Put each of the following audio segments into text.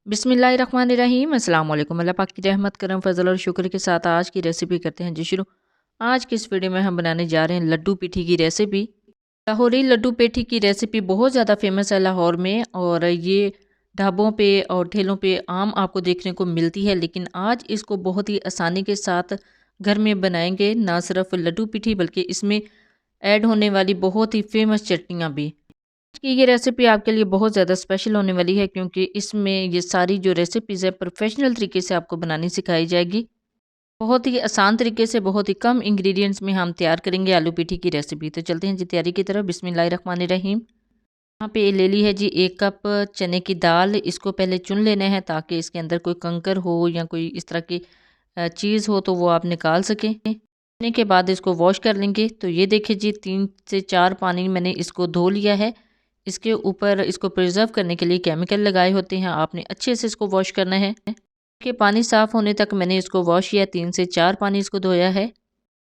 बिस्मिल्लाहिर्रहमानिर्रहीम अस्सलाम वालेकुम। अल्लाह पाक की रहमत करम फजल और शुक्र के साथ आज की रेसिपी करते हैं जी शुरू। आज की इस वीडियो में हम बनाने जा रहे हैं लड्डू पेठी की रेसिपी। लाहौरी लड्डू पेठी की रेसिपी बहुत ज़्यादा फेमस है लाहौर में, और ये ढाबों पे और ठेलों पे आम आपको देखने को मिलती है। लेकिन आज इसको बहुत ही आसानी के साथ घर में बनाएंगे। ना सिर्फ लड्डू पेठी बल्कि इसमें ऐड होने वाली बहुत ही फेमस चटनियाँ भी। कि ये रेसिपी आपके लिए बहुत ज़्यादा स्पेशल होने वाली है, क्योंकि इसमें ये सारी जो रेसिपीज़ है प्रोफेशनल तरीके से आपको बनानी सिखाई जाएगी। बहुत ही आसान तरीके से बहुत ही कम इंग्रेडिएंट्स में हम तैयार करेंगे आलू पीठी की रेसिपी। तो चलते हैं जी तैयारी की तरफ। बिस्मिल्लाहिर्रहमानिर्रहीम। यहाँ पे ले ली है जी 1 कप चने की दाल। इसको पहले चुन लेना है ताकि इसके अंदर कोई कंकर हो या कोई इस तरह की चीज़ हो तो वो आप निकाल सकें। चुनने के बाद इसको वॉश कर लेंगे। तो ये देखिए जी 3 से 4 पानी मैंने इसको धो लिया है। इसके ऊपर इसको प्रिजर्व करने के लिए केमिकल लगाए होते हैं। आपने अच्छे से इसको वॉश करना है कि पानी साफ़ होने तक मैंने इसको वॉश किया। 3 से 4 पानी इसको धोया है।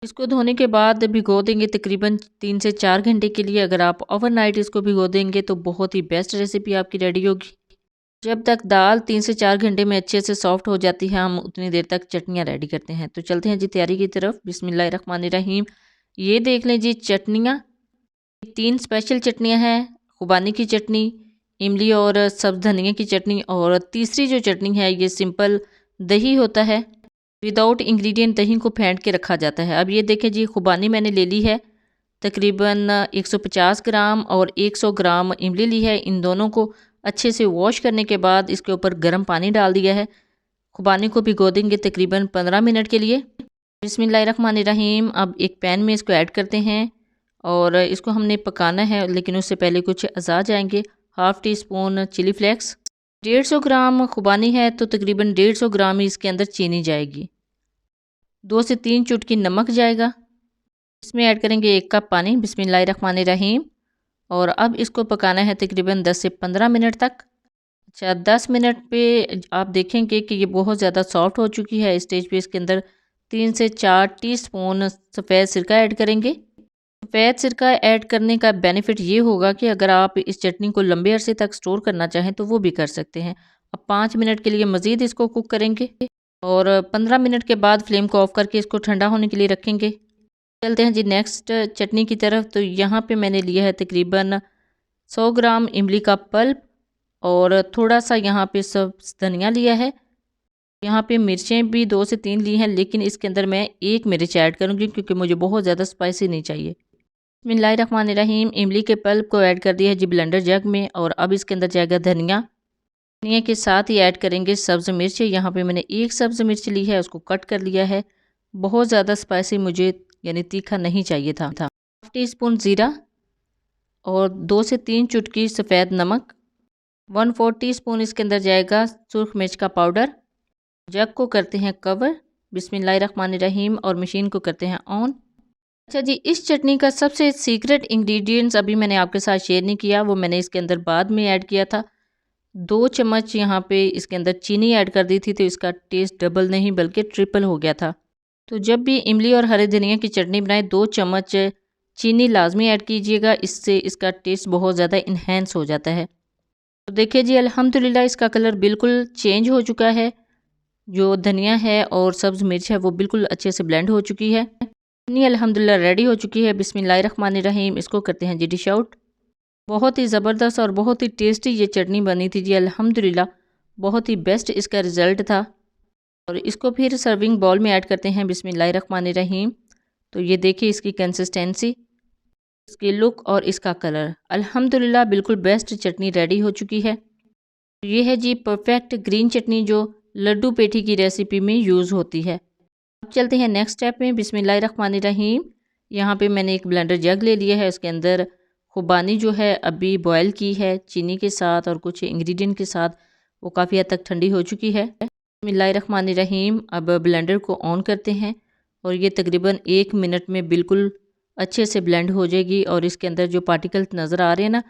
इसको धोने के बाद भिगो देंगे तकरीबन 3 से 4 घंटे के लिए। अगर आप ओवरनाइट इसको भिगो देंगे तो बहुत ही बेस्ट रेसिपी आपकी रेडी होगी। जब तक दाल 3 से 4 घंटे में अच्छे से सॉफ्ट हो जाती है, हम उतनी देर तक चटनियाँ रेडी करते हैं। तो चलते हैं जी तैयारी की तरफ। बिस्मिल्लाहिर्रहमानिर्रहीम। ये देख लें जी चटनियाँ, 3 स्पेशल चटनियाँ हैं। खुबानी की चटनी, इमली और सब्ज़ धनिया की चटनी, और तीसरी जो चटनी है ये सिंपल दही होता है। विदाउट इंग्रेडिएंट दही को फेंट के रखा जाता है। अब ये देखें जी खुबानी मैंने ले ली है तकरीबन 150 ग्राम, और 100 ग्राम इमली ली है। इन दोनों को अच्छे से वॉश करने के बाद इसके ऊपर गर्म पानी डाल दिया है। खुबानी को भिगो देंगे तकरीबन 15 मिनट के लिए। बिस्मिल्लाहिर्रहमानिर्रहीम। अब एक पैन में इसको ऐड करते हैं और इसको हमने पकाना है, लेकिन उससे पहले कुछ अज़ा जाएंगे। Half teaspoon chilli flakes, 150 gram खुबानी है तो तकरीबन 150 ग्राम ही इसके अंदर चीनी जाएगी। 2 से 3 चुटकी नमक जाएगा। इसमें ऐड करेंगे 1 कप पानी। बिस्मिल्लाहिर्रहमानिर्रहीम। और अब इसको पकाना है तकरीबन 10 से 15 मिनट तक। अच्छा, 10 मिनट पे आप देखेंगे कि ये बहुत ज़्यादा सॉफ्ट हो चुकी है। इस स्टेज पे इसके अंदर 3 से 4 टीस्पून सफ़ेद सिरका ऐड करेंगे। सफ़ेद सिरका ऐड करने का बेनिफिट ये होगा कि अगर आप इस चटनी को लंबे अरसे तक स्टोर करना चाहें तो वो भी कर सकते हैं। अब 5 मिनट के लिए मज़ीद इसको कुक करेंगे और 15 मिनट के बाद फ्लेम को ऑफ करके इसको ठंडा होने के लिए रखेंगे। चलते हैं जी नेक्स्ट चटनी की तरफ। तो यहाँ पे मैंने लिया है तकरीबन 100 ग्राम इमली का पल्प, और थोड़ा सा यहाँ पे सब्ज़ धनिया लिया है। यहाँ पे मिर्चें भी 2 से 3 ली हैं, लेकिन इसके अंदर मैं 1 मिर्च ऐड करूँगी क्योंकि मुझे बहुत ज़्यादा स्पाइसी नहीं चाहिए। बिस्मिल्लाहिर्रहमानिर्रहीम। इमली के पल्प को ऐड कर दिया है जी ब्लेंडर जग में, और अब इसके अंदर जाएगा धनिया। धनिया के साथ ही ऐड करेंगे सब्ज़ मिर्च। यहाँ पे मैंने 1 सब्ज़ मिर्च ली है, उसको कट कर लिया है। बहुत ज़्यादा स्पाइसी मुझे यानी तीखा नहीं चाहिए था। हाफ टी स्पून ज़ीरा, और 2 से 3 चुटकी सफ़ेद नमक। 1/4 टीस्पून इसके अंदर जाएगा सुर्ख मिर्च का पाउडर। जग को करते हैं कवर। बिस्मिल्लाहिर्रहमानिर्रहीम। और मशीन को करते हैं ऑन। अच्छा जी, इस चटनी का सबसे सीक्रेट इंग्रेडिएंट्स अभी मैंने आपके साथ शेयर नहीं किया, वो मैंने इसके अंदर बाद में ऐड किया था। 2 चम्मच यहाँ पे इसके अंदर चीनी ऐड कर दी थी, तो इसका टेस्ट डबल नहीं बल्कि ट्रिपल हो गया था। तो जब भी इमली और हरे धनिया की चटनी बनाएं 2 चम्मच चीनी लाजमी ऐड कीजिएगा, इससे इसका टेस्ट बहुत ज़्यादा इन्हेंस हो जाता है। तो देखिए जी अल्हम्दुलिल्लाह इसका कलर बिल्कुल चेंज हो चुका है। जो धनिया है और सब्ज़ मिर्च है वो बिल्कुल अच्छे से ब्लेंड हो चुकी है। चटनी अल्हम्दुलिल्लाह रेडी हो चुकी है। बिस्मिल्लाहिर्रहमानिर्रहीम। इसको करते हैं जी डिश आउट। बहुत ही ज़बरदस्त और बहुत ही टेस्टी ये चटनी बनी थी जी अल्हम्दुलिल्लाह। बहुत ही बेस्ट इसका रिज़ल्ट था। और इसको फिर सर्विंग बाउल में ऐड करते हैं। बिस्मिल्लाहिर्रहमानिर्रहीम। तो ये देखिए इसकी कंसिस्टेंसी, इसकी लुक और इसका कलर, अल्हम्दुलिल्लाह बिल्कुल बेस्ट चटनी रेडी हो चुकी है। ये है जी परफेक्ट ग्रीन चटनी जो लड्डू पेठी की रेसिपी में यूज़ होती है। अब चलते हैं नेक्स्ट स्टेप में। बिस्मिल्लाहिर्रहमानिर्रहीम। यहाँ पे मैंने एक ब्लेंडर जग ले लिया है। उसके अंदर खुबानी जो है अभी बॉयल की है चीनी के साथ और कुछ इंग्रेडिएंट के साथ, वो काफ़ी हद तक ठंडी हो चुकी है। बिस्मिल्लाहिर्रहमानिर्रहीम। अब ब्लेंडर को ऑन करते हैं और ये तकरीबन 1 मिनट में बिल्कुल अच्छे से ब्लेंड हो जाएगी, और इसके अंदर जो पार्टिकल्स नज़र आ रहे हैं ना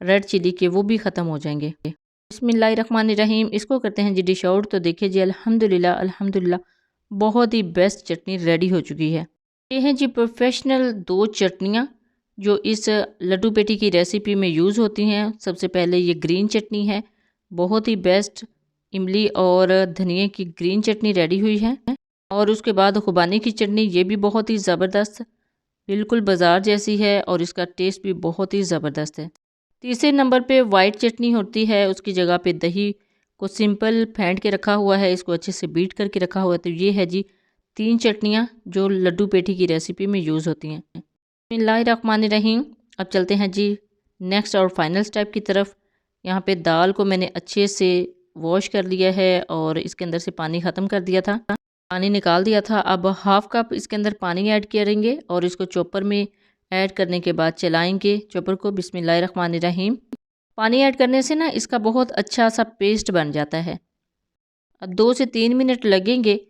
रेड चिली के, वो भी ख़त्म हो जाएंगे। बिस्मिल्लाहिर्रहमानिर्रहीम। इसको करते हैं जी डिश आउट। तो देखिए जी अल्हम्दुलिल्लाह अल्हम्दुलिल्लाह बहुत ही बेस्ट चटनी रेडी हो चुकी है। ये हैं जी प्रोफेशनल 2 चटनियाँ जो इस लड्डू पेठी की रेसिपी में यूज़ होती हैं। सबसे पहले ये ग्रीन चटनी है, बहुत ही बेस्ट इमली और धनिए की ग्रीन चटनी रेडी हुई है। और उसके बाद खुबानी की चटनी, ये भी बहुत ही ज़बरदस्त, बिल्कुल बाज़ार जैसी है और इसका टेस्ट भी बहुत ही ज़बरदस्त है। तीसरे नंबर पे वाइट चटनी होती है, उसकी जगह पे दही को सिंपल फेंट के रखा हुआ है, इसको अच्छे से बीट करके रखा हुआ है। तो ये है जी 3 चटनियाँ जो लड्डू पेठी की रेसिपी में यूज़ होती हैं। बिस्मिल्लाहिर्रहमानिर्रहीम। अब चलते हैं जी नेक्स्ट और फाइनल स्टेप की तरफ। यहाँ पे दाल को मैंने अच्छे से वॉश कर लिया है और इसके अंदर से पानी ख़त्म कर दिया था, पानी निकाल दिया था। अब हाफ़ कप इसके अंदर पानी ऐड करेंगे और इसको चॉपर में ऐड करने के बाद चलाएंगे चॉपर को। बिस्मिल्लाहिर्रहमानिर्रहीम। पानी ऐड करने से ना इसका बहुत अच्छा सा पेस्ट बन जाता है। अब 2 से 3 मिनट लगेंगे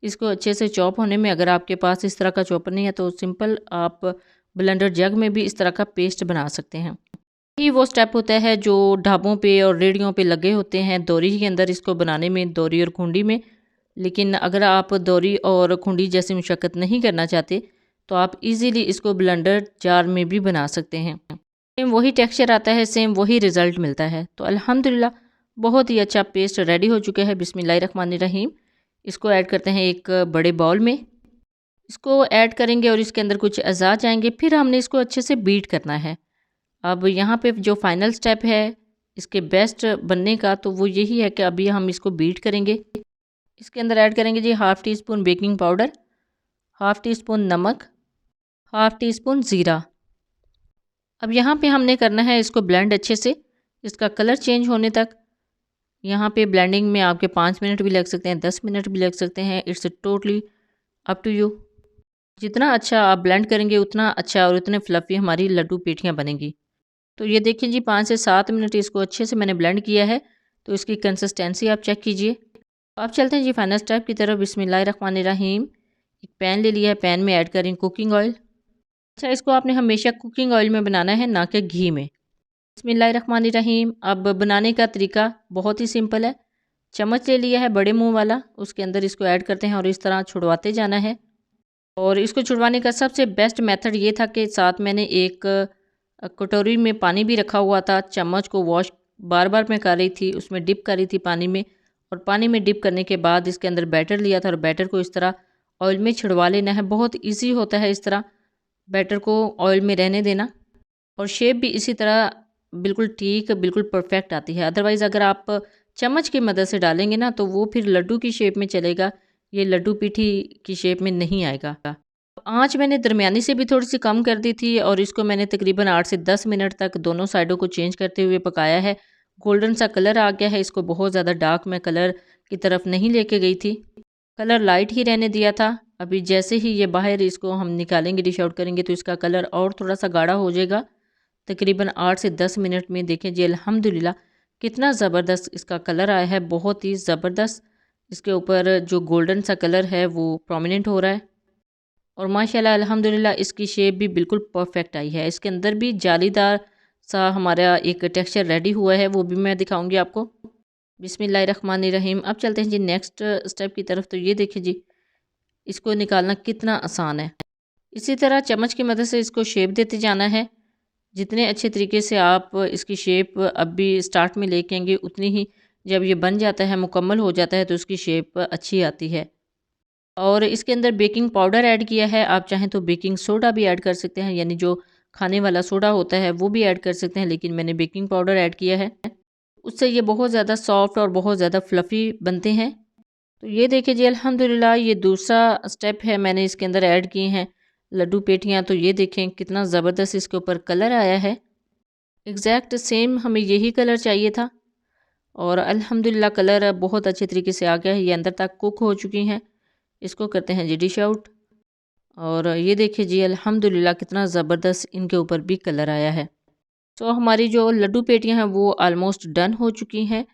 इसको अच्छे से चॉप होने में। अगर आपके पास इस तरह का चॉपर नहीं है तो सिंपल आप ब्लेंडर जग में भी इस तरह का पेस्ट बना सकते हैं। ये वो स्टेप होता है जो ढाबों पे और रेडियों पे लगे होते हैं दोरी के अंदर इसको बनाने में, दोरी और खुंडी में। लेकिन अगर आप दोरी और खुंडी जैसी मुशक्क़त नहीं करना चाहते तो आप इजीली इसको ब्लेंडर जार में भी बना सकते हैं। सेम वही टेक्सचर आता है, सेम वही रिज़ल्ट मिलता है। तो अल्हम्दुलिल्लाह बहुत ही अच्छा पेस्ट रेडी हो चुका है। बिस्मिल्लाहिर्रहमानिर्रहीम। इसको ऐड करते हैं एक बड़े बाउल में, इसको ऐड करेंगे और इसके अंदर कुछ अज़ा जाएंगे, फिर हमने इसको अच्छे से बीट करना है। अब यहाँ पे जो फाइनल स्टेप है इसके बेस्ट बनने का तो वो यही है कि अभी हम इसको बीट करेंगे। इसके अंदर ऐड करेंगे जी 1/2 टीस्पून बेकिंग पाउडर, 1/2 टीस्पून नमक, 1/2 टीस्पून ज़ीरा। अब यहाँ पे हमने करना है इसको ब्लेंड अच्छे से, इसका कलर चेंज होने तक। यहाँ पे ब्लेंडिंग में आपके 5 मिनट भी लग सकते हैं, 10 मिनट भी लग सकते हैं। It's totally up to you. जितना अच्छा आप ब्लेंड करेंगे उतना अच्छा और उतने फ्लफ़ी हमारी लड्डू पेठियाँ बनेंगी। तो ये देखिए जी 5 से 7 मिनट इसको अच्छे से मैंने ब्लेंड किया है। तो इसकी कंसिस्टेंसी आप चेक कीजिए। अब चलते हैं जी फाइनल स्टेप की तरफ। बिस्मिल्लाहिर्रहमानिर्रहीम। एक पैन ले लिया है, पैन में ऐड करें कुकिंग ऑयल। अच्छा, इसको आपने हमेशा कुकिंग ऑयल में बनाना है, ना कि घी में। बिस्मिल्लाहिर्रहमानिर्रहीम। अब बनाने का तरीका बहुत ही सिंपल है। चम्मच ले लिया है बड़े मुंह वाला, उसके अंदर इसको ऐड करते हैं और इस तरह छुड़वाते जाना है। और इसको छुड़वाने का सबसे बेस्ट मेथड ये था कि साथ मैंने एक कटोरी में पानी भी रखा हुआ था। चम्मच को वॉश बार बार मैं कर रही थी, उसमें डिप कर रही थी पानी में। और पानी में डिप करने के बाद इसके अंदर बैटर लिया था और बैटर को इस तरह ऑयल में छिड़वा लेना है। बहुत ईजी होता है इस तरह बैटर को ऑयल में रहने देना। और शेप भी इसी तरह बिल्कुल ठीक, बिल्कुल परफेक्ट आती है। अदरवाइज़ अगर आप चम्मच की मदद से डालेंगे ना तो वो फिर लड्डू की शेप में चलेगा, ये लड्डू पीठी की शेप में नहीं आएगा। आँच मैंने दरमियानी से भी थोड़ी सी कम कर दी थी और इसको मैंने तकरीबन 8 से 10 मिनट तक दोनों साइडों को चेंज करते हुए पकाया है। गोल्डन सा कलर आ गया है। इसको बहुत ज़्यादा डार्क मैं कलर की तरफ नहीं लेके गई थी, कलर लाइट ही रहने दिया था। अभी जैसे ही ये बाहर इसको हम निकालेंगे, डिश आउट करेंगे तो इसका कलर और थोड़ा सा गाढ़ा हो जाएगा। तकरीबन 8 से 10 मिनट में देखें जी अल्हम्दुलिल्लाह कितना ज़बरदस्त इसका कलर आया है, बहुत ही ज़बरदस्त। इसके ऊपर जो गोल्डन सा कलर है वो प्रोमिनेंट हो रहा है और माशाल्लाह अल्हम्दुलिल्लाह इसकी शेप भी बिल्कुल परफेक्ट आई है। इसके अंदर भी जालीदार सा हमारा एक टेक्सचर रेडी हुआ है, वो भी मैं दिखाऊंगी आपको। बिस्मिल्लाहिर्रहमानिर्रहीम। अब चलते हैं जी नेक्स्ट स्टेप की तरफ। तो ये देखिए जी इसको निकालना कितना आसान है। इसी तरह चम्मच की मदद से इसको शेप देते जाना है। जितने अच्छे तरीके से आप इसकी शेप अभी स्टार्ट में लेके आएंगे उतनी ही जब ये बन जाता है, मुकम्मल हो जाता है तो उसकी शेप अच्छी आती है। और इसके अंदर बेकिंग पाउडर ऐड किया है, आप चाहें तो बेकिंग सोडा भी ऐड कर सकते हैं, यानी जो खाने वाला सोडा होता है वो भी ऐड कर सकते हैं, लेकिन मैंने बेकिंग पाउडर ऐड किया है। उससे ये बहुत ज़्यादा सॉफ्ट और बहुत ज़्यादा फ्लफ़ी बनते हैं। तो ये देखिए जी अल्हम्दुलिल्लाह ये दूसरा स्टेप है, मैंने इसके अंदर ऐड किए हैं लड्डू पेठियाँ। तो ये देखें कितना ज़बरदस्त इसके ऊपर कलर आया है। एग्जैक्ट सेम हमें यही कलर चाहिए था और अल्हम्दुलिल्लाह कलर बहुत अच्छे तरीके से आ गया है। ये अंदर तक कुक हो चुकी हैं। इसको करते हैं जी डिश आउट। और ये देखिए जी अल्हम्दुलिल्लाह कितना ज़बरदस्त इनके ऊपर भी कलर आया है। तो हमारी जो लड्डू पेटियाँ हैं वो आलमोस्ट डन हो चुकी हैं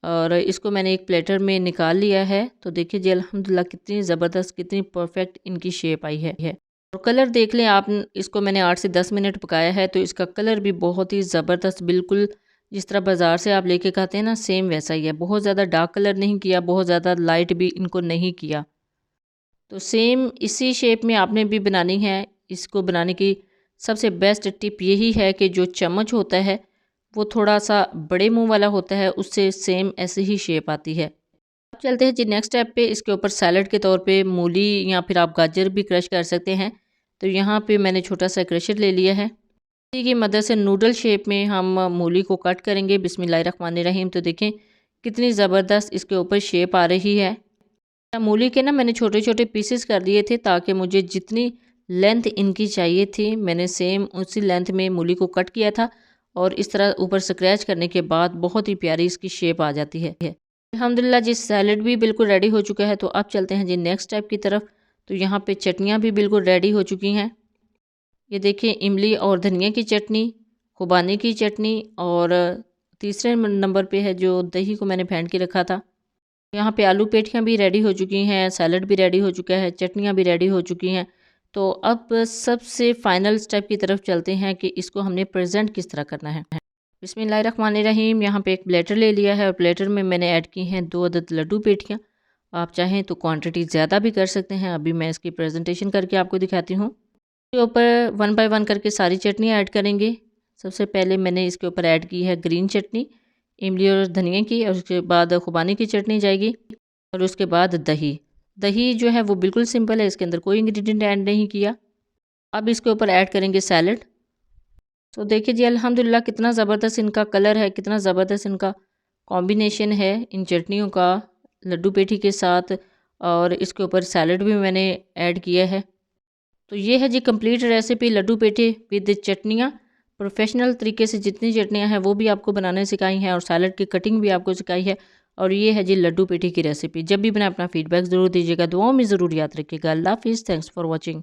और इसको मैंने एक प्लेटर में निकाल लिया है। तो देखिए जी अल्हम्दुलिल्लाह कितनी ज़बरदस्त, कितनी परफेक्ट इनकी शेप आई है। और कलर देख लें आप, इसको मैंने 8 से 10 मिनट पकाया है तो इसका कलर भी बहुत ही ज़बरदस्त, बिल्कुल जिस तरह बाज़ार से आप लेके खाते हैं ना सेम वैसा ही है। बहुत ज़्यादा डार्क कलर नहीं किया, बहुत ज़्यादा लाइट भी इनको नहीं किया। तो सेम इसी शेप में आपने भी बनानी है। इसको बनाने की सबसे बेस्ट टिप यही है कि जो चम्मच होता है वो थोड़ा सा बड़े मुंह वाला होता है, उससे सेम ऐसे ही शेप आती है। अब चलते हैं जी नेक्स्ट स्टेप पे। इसके ऊपर सैलड के तौर पे मूली या फिर आप गाजर भी क्रश कर सकते हैं। तो यहाँ पे मैंने छोटा सा क्रशर ले लिया है। इसी की मदद से नूडल शेप में हम मूली को कट करेंगे। बिस्मिल्लाहिर्रहमानिर्रहीम। तो देखें कितनी ज़बरदस्त इसके ऊपर शेप आ रही है। मूली के ना मैंने छोटे छोटे पीसेस कर दिए थे ताकि मुझे जितनी लेंथ इनकी चाहिए थी मैंने सेम उसी लेंथ में मूली को कट किया था। और इस तरह ऊपर स्क्रैच करने के बाद बहुत ही प्यारी इसकी शेप आ जाती है। अल्हम्दुलिल्लाह जी सैलड भी बिल्कुल रेडी हो चुका है। तो अब चलते हैं जी नेक्स्ट स्टेप की तरफ। तो यहाँ पे चटनियाँ भी बिल्कुल रेडी हो चुकी हैं। ये देखिए इमली और धनिया की चटनी, खुबानी की चटनी और तीसरे नंबर पे है जो दही को मैंने फेंट के रखा था। यहाँ पे आलू पेठियाँ भी रेडी हो चुकी हैं, सैलड भी रेडी हो चुका है, चटनियाँ भी रेडी हो चुकी हैं। तो अब सबसे फाइनल स्टेप की तरफ चलते हैं कि इसको हमने प्रेजेंट किस तरह करना है। बिस्मिल्लाहिर्रहमानिर्रहीम। यहाँ पे एक प्लेटर ले लिया है और प्लेटर में मैंने ऐड की हैं 2 अदद लड्डू पेठियाँ। आप चाहें तो क्वांटिटी ज़्यादा भी कर सकते हैं। अभी मैं इसकी प्रेजेंटेशन करके आपको दिखाती हूँ। इसके ऊपर 1 बाय 1 करके सारी चटनियाँ ऐड करेंगे। सबसे पहले मैंने इसके ऊपर ऐड की है ग्रीन चटनी, इमली और धनिया की, और उसके बाद खुबानी की चटनी जाएगी और उसके बाद दही। दही जो है वो बिल्कुल सिंपल है, इसके अंदर कोई इंग्रेडिएंट ऐड नहीं किया। अब इसके ऊपर ऐड करेंगे सैलड। तो देखिए जी अल्हम्दुलिल्लाह कितना ज़बरदस्त इनका कलर है, कितना ज़बरदस्त इनका कॉम्बिनेशन है इन चटनियों का लड्डू पेठी के साथ। और इसके ऊपर सैलड भी मैंने ऐड किया है। तो ये है जी कंप्लीट रेसिपी लड्डू पेठी विद चटनियाँ। प्रोफेशनल तरीके से जितनी चटनियाँ हैं वो भी आपको बनाने सिखाई हैं और सैलड की कटिंग भी आपको सिखाई है। और ये है जी लड्डू पेठी की रेसिपी। जब भी बनाए अपना फीडबैक ज़रूर दीजिएगा, दुआओं में ज़रूर याद रखिएगा। अल्लाह हाफिज़। Thanks for watching.